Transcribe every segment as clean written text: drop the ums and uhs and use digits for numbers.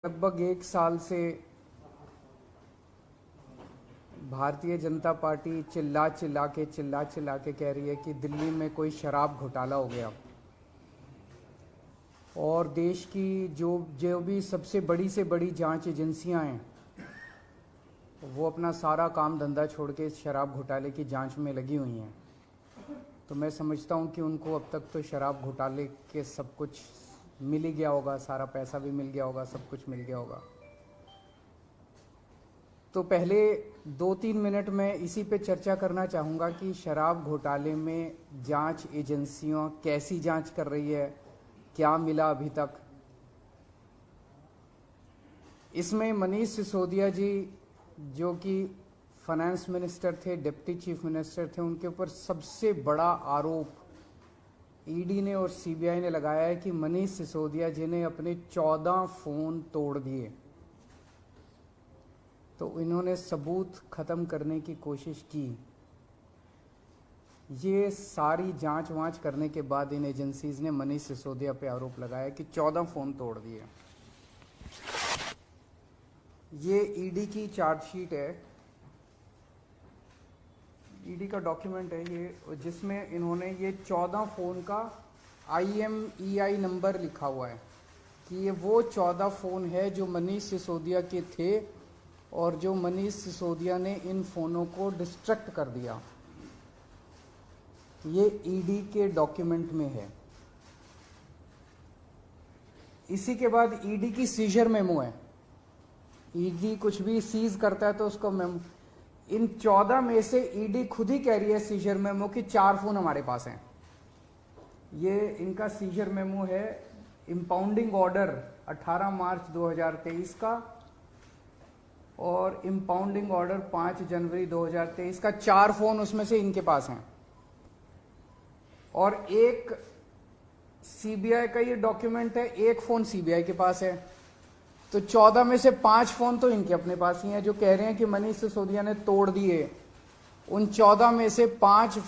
लगभग एक साल से भारतीय जनता पार्टी चिल्ला चिल्ला के कह रही है कि दिल्ली में कोई शराब घोटाला हो गया और देश की जो जो भी सबसे बड़ी से बड़ी जांच एजेंसियां हैं वो अपना सारा काम धंधा छोड़ के इस शराब घोटाले की जांच में लगी हुई हैं। तो मैं समझता हूं कि उनको अब तक तो शराब घोटाले के सब कुछ मिल ही गया होगा, सारा पैसा भी मिल गया होगा, सब कुछ मिल गया होगा। तो पहले 2-3 मिनट में इसी पे चर्चा करना चाहूँगा कि शराब घोटाले में जांच एजेंसियां कैसी जांच कर रही है, क्या मिला अभी तक। इसमें मनीष सिसोदिया जी जो कि फाइनेंस मिनिस्टर थे, डिप्टी चीफ मिनिस्टर थे, उनके ऊपर सबसे बड़ा आरोप ईडी ने और सीबीआई ने लगाया है कि मनीष सिसोदिया जी ने अपने 14 फोन तोड़ दिए। तो इन्होंने सबूत खत्म करने की कोशिश की। ये सारी जांच वांच करने के बाद इन एजेंसीज ने मनीष सिसोदिया पे आरोप लगाया कि 14 फोन तोड़ दिए। ये ईडी की चार्जशीट है, ईडी का डॉक्यूमेंट है ये, जिसमें इन्होंने ये 14 फोन का IMEI नंबर लिखा हुआ है कि ये वो 14 फोन है जो मनीष सिसोदिया के थे और जो मनीष सिसोदिया ने इन फोनों को डिस्ट्रक्ट कर दिया। ये ईडी के डॉक्यूमेंट में है। इसी के बाद ईडी की सीजर मेमो है। ईडी कुछ भी सीज करता है तो उसको मेमो, इन 14 में से ईडी खुद ही कह रही है सीजर मेमो कि 4 फोन हमारे पास हैं। ये इनका सीजर मेमो है, इंपाउंडिंग ऑर्डर 18 मार्च 2023 का और इंपाउंडिंग ऑर्डर 5 जनवरी 2023 का। 4 फोन उसमें से इनके पास हैं और एक सीबीआई का ये डॉक्यूमेंट है, एक फोन सीबीआई के पास है। तो 14 में से 5 फोन तो इनके अपने पास ही हैं। जो कह रहे हैं कि मनीष सिसोदिया ने तोड़ दिए, उन 14 में से 5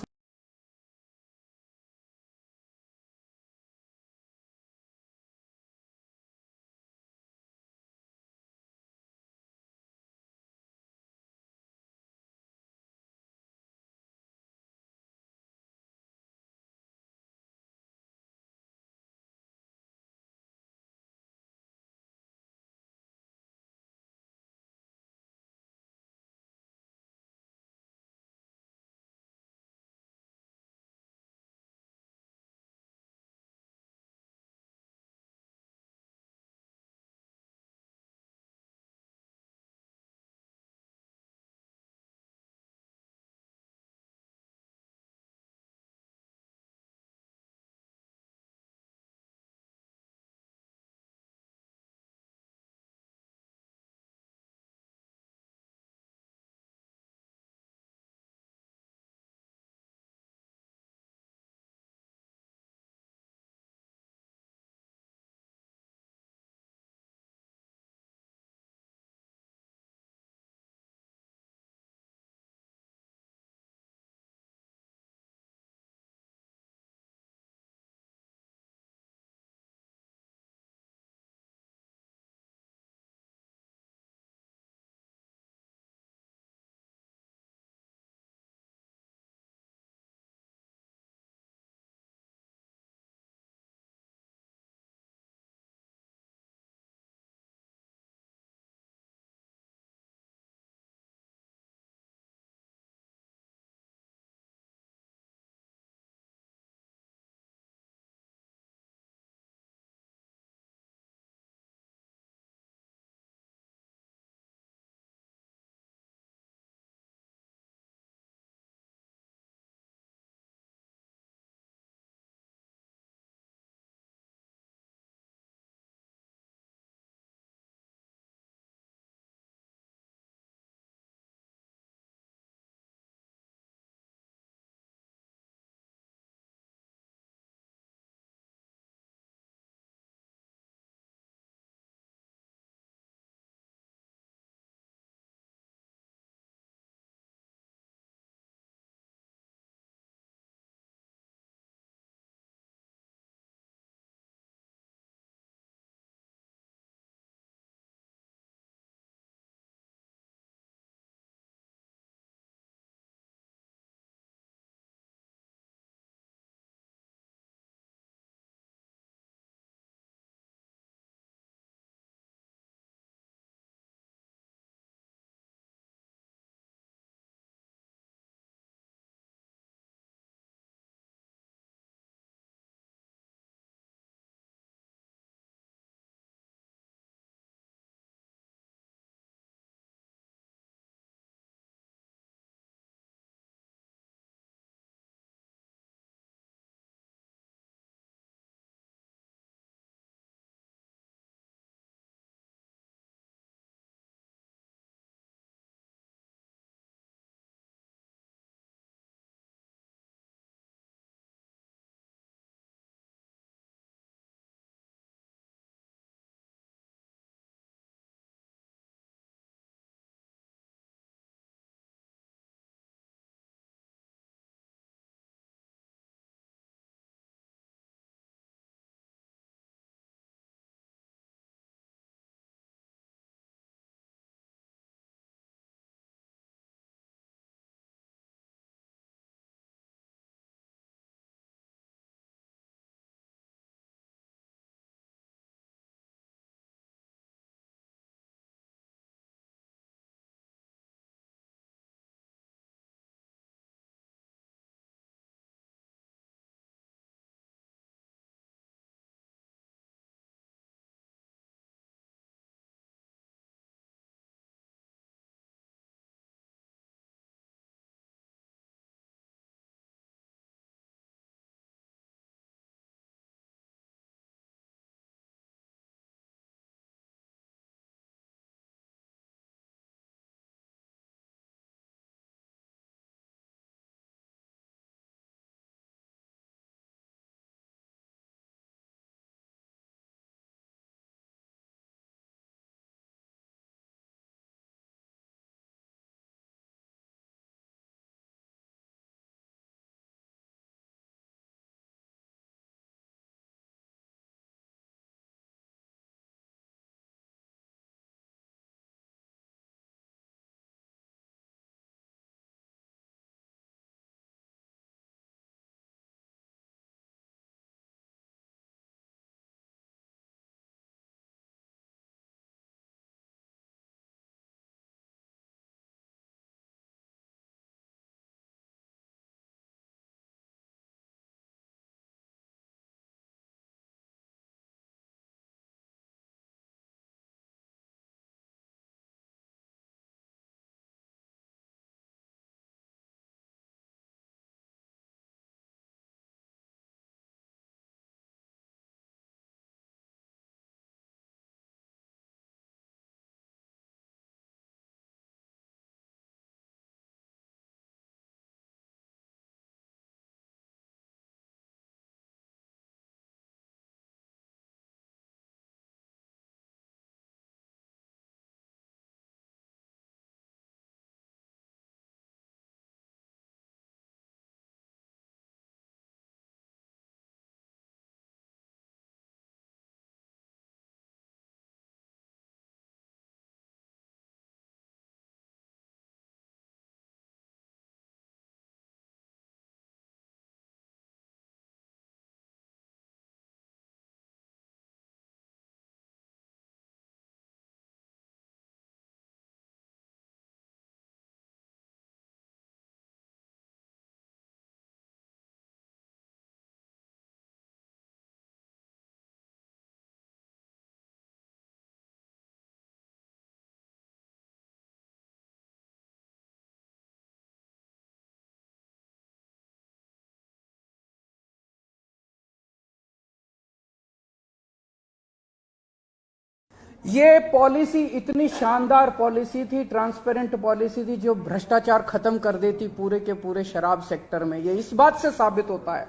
ये पॉलिसी इतनी शानदार पॉलिसी थी, ट्रांसपेरेंट पॉलिसी थी, जो भ्रष्टाचार खत्म कर देती पूरे के पूरे शराब सेक्टर में। ये इस बात से साबित होता है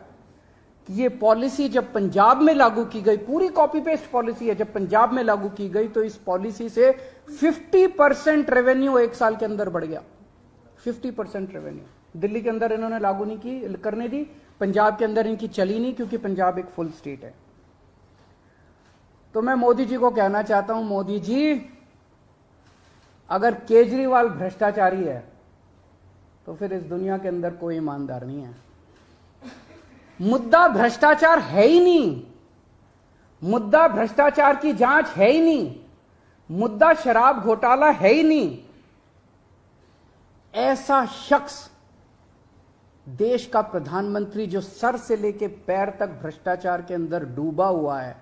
कि ये पॉलिसी जब पंजाब में लागू की गई, पूरी कॉपी पेस्ट पॉलिसी है, जब पंजाब में लागू की गई तो इस पॉलिसी से 50% रेवेन्यू एक साल के अंदर बढ़ गया। 50% रेवेन्यू दिल्ली के अंदर इन्होंने लागू नहीं की, करने दी, पंजाब के अंदर इनकी चली नहीं, क्योंकि पंजाब एक फुल स्टेट है। तो मैं मोदी जी को कहना चाहता हूं, मोदी जी अगर केजरीवाल भ्रष्टाचारी है तो फिर इस दुनिया के अंदर कोई ईमानदार नहीं है। मुद्दा भ्रष्टाचार है ही नहीं, मुद्दा भ्रष्टाचार की जांच है ही नहीं, मुद्दा शराब घोटाला है ही नहीं। ऐसा शख्स देश का प्रधानमंत्री जो सर से लेकर पैर तक भ्रष्टाचार के अंदर डूबा हुआ है,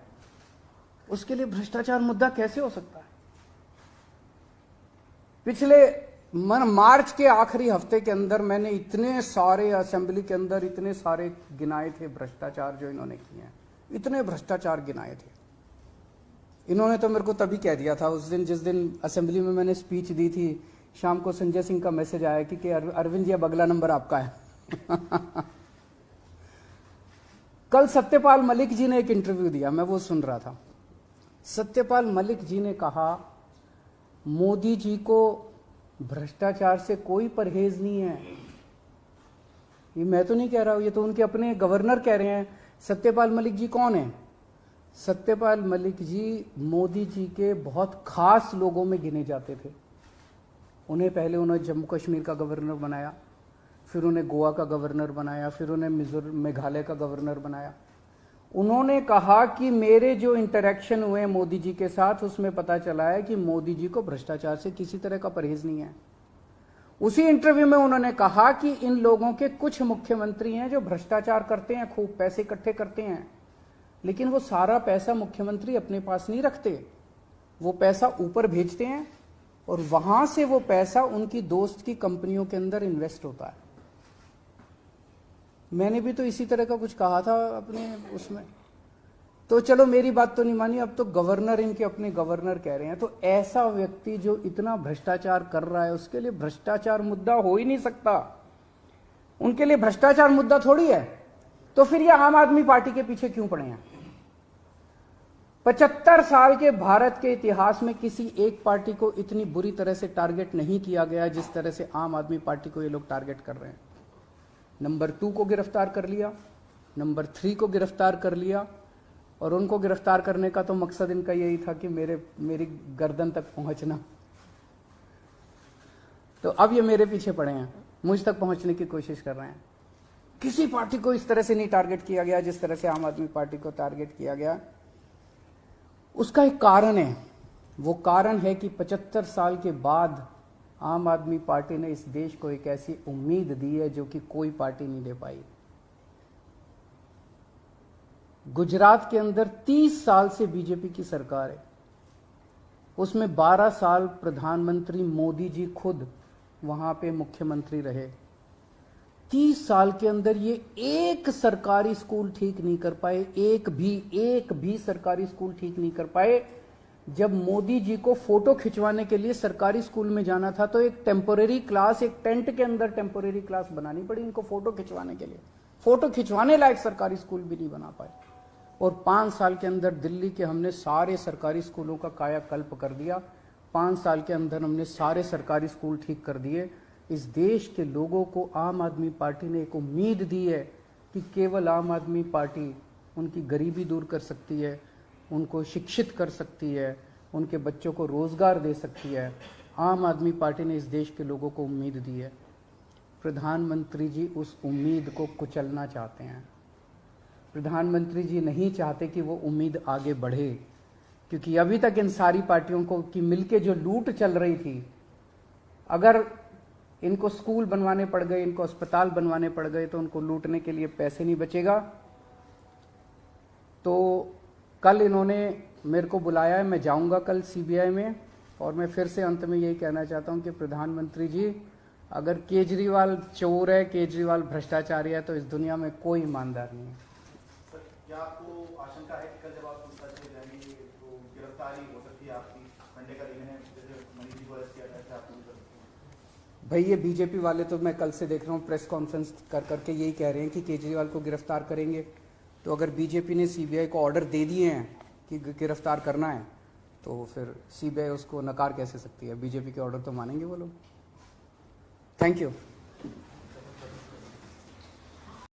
उसके लिए भ्रष्टाचार मुद्दा कैसे हो सकता है? पिछले मार्च के आखिरी हफ्ते के अंदर मैंने इतने सारे असेंबली के अंदर इतने सारे गिनाए थे भ्रष्टाचार जो इन्होंने किए हैं, इतने भ्रष्टाचार गिनाए थे। इन्होंने तो मेरे को तभी कह दिया था उस दिन, जिस दिन असेंबली में मैंने स्पीच दी थी, शाम को संजय सिंह का मैसेज आया कि अरविंद जी अब अगला नंबर आपका है। कल सत्यपाल मलिक जी ने एक इंटरव्यू दिया, मैं वो सुन रहा था। सत्यपाल मलिक जी ने कहा मोदी जी को भ्रष्टाचार से कोई परहेज नहीं है। ये मैं तो नहीं कह रहा हूं, ये तो उनके अपने गवर्नर कह रहे हैं। सत्यपाल मलिक जी कौन है? सत्यपाल मलिक जी मोदी जी के बहुत खास लोगों में गिने जाते थे। उन्हें पहले उन्होंने जम्मू कश्मीर का गवर्नर बनाया, फिर उन्हें गोवा का गवर्नर बनाया, फिर उन्हें मेघालय का गवर्नर बनाया। उन्होंने कहा कि मेरे जो इंटरेक्शन हुए मोदी जी के साथ, उसमें पता चला है कि मोदी जी को भ्रष्टाचार से किसी तरह का परहेज नहीं है। उसी इंटरव्यू में उन्होंने कहा कि इन लोगों के कुछ मुख्यमंत्री हैं जो भ्रष्टाचार करते हैं, खूब पैसे इकट्ठे करते हैं, लेकिन वो सारा पैसा मुख्यमंत्री अपने पास नहीं रखते, वो पैसा ऊपर भेजते हैं और वहां से वो पैसा उनकी दोस्त की कंपनियों के अंदर इन्वेस्ट होता है। मैंने भी तो इसी तरह का कुछ कहा था अपने उसमें। तो चलो मेरी बात तो नहीं मानी, अब तो गवर्नर इनके अपने गवर्नर कह रहे हैं। तो ऐसा व्यक्ति जो इतना भ्रष्टाचार कर रहा है, उसके लिए भ्रष्टाचार मुद्दा हो ही नहीं सकता। उनके लिए भ्रष्टाचार मुद्दा थोड़ी है। तो फिर ये आम आदमी पार्टी के पीछे क्यों पड़े हैं? 75 साल के भारत के इतिहास में किसी एक पार्टी को इतनी बुरी तरह से टारगेट नहीं किया गया जिस तरह से आम आदमी पार्टी को ये लोग टारगेट कर रहे हैं। नंबर 2 को गिरफ्तार कर लिया, नंबर 3 को गिरफ्तार कर लिया, और उनको गिरफ्तार करने का तो मकसद इनका यही था कि मेरी गर्दन तक पहुंचना। तो अब ये मेरे पीछे पड़े हैं, मुझ तक पहुंचने की कोशिश कर रहे हैं। किसी पार्टी को इस तरह से नहीं टारगेट किया गया जिस तरह से आम आदमी पार्टी को टारगेट किया गया। उसका एक कारण है, वो कारण है कि 75 साल के बाद आम आदमी पार्टी ने इस देश को एक ऐसी उम्मीद दी है जो कि कोई पार्टी नहीं दे पाई। गुजरात के अंदर 30 साल से बीजेपी की सरकार है, उसमें 12 साल प्रधानमंत्री मोदी जी खुद वहां पे मुख्यमंत्री रहे। 30 साल के अंदर ये एक सरकारी स्कूल ठीक नहीं कर पाए, एक भी सरकारी स्कूल ठीक नहीं कर पाए। जब मोदी जी को फोटो खिंचवाने के लिए सरकारी स्कूल में जाना था तो एक टेम्पोरेरी क्लास, एक टेंट के अंदर टेम्पोरेरी क्लास बनानी पड़ी इनको फोटो खिंचवाने के लिए। फोटो खिंचवाने लायक सरकारी स्कूल भी नहीं बना पाए। और 5 साल के अंदर दिल्ली के हमने सारे सरकारी स्कूलों का कायाकल्प कर दिया। 5 साल के अंदर हमने सारे सरकारी स्कूल ठीक कर दिए। इस देश के लोगों को आम आदमी पार्टी ने एक उम्मीद दी है कि केवल आम आदमी पार्टी उनकी गरीबी दूर कर सकती है, उनको शिक्षित कर सकती है, उनके बच्चों को रोजगार दे सकती है। आम आदमी पार्टी ने इस देश के लोगों को उम्मीद दी है। प्रधानमंत्री जी उस उम्मीद को कुचलना चाहते हैं। प्रधानमंत्री जी नहीं चाहते कि वो उम्मीद आगे बढ़े, क्योंकि अभी तक इन सारी पार्टियों को की मिलके जो लूट चल रही थी, अगर इनको स्कूल बनवाने पड़ गए, इनको अस्पताल बनवाने पड़ गए, तो उनको लूटने के लिए पैसे नहीं बचेगा। तो कल इन्होंने मेरे को बुलाया है, मैं जाऊंगा कल सीबीआई में। और मैं फिर से अंत में यही कहना चाहता हूं कि प्रधानमंत्री जी, अगर केजरीवाल चोर है, केजरीवाल भ्रष्टाचारी है, तो इस दुनिया में कोई ईमानदार नहीं है। सर, क्या आपको आशंका है कि कल जब आप पूछताछ में जाएंगे तो गिरफ्तार गिरफ्तारी हो सकती है आपकी संडे का दिन है, जैसे मनीष जी को अरेस्ट किया था, आप भी कर सकते हैं? भाई ये बीजेपी वाले तो मैं कल से देख रहा हूँ प्रेस कॉन्फ्रेंस कर करके यही कह रहे हैं कि केजरीवाल को गिरफ्तार करेंगे। तो अगर बीजेपी ने सीबीआई को ऑर्डर दे दिए हैं कि गिरफ्तार करना है तो फिर सीबीआई उसको नकार कैसे सकती है? बीजेपी के ऑर्डर तो मानेंगे वो लोग। Thank you.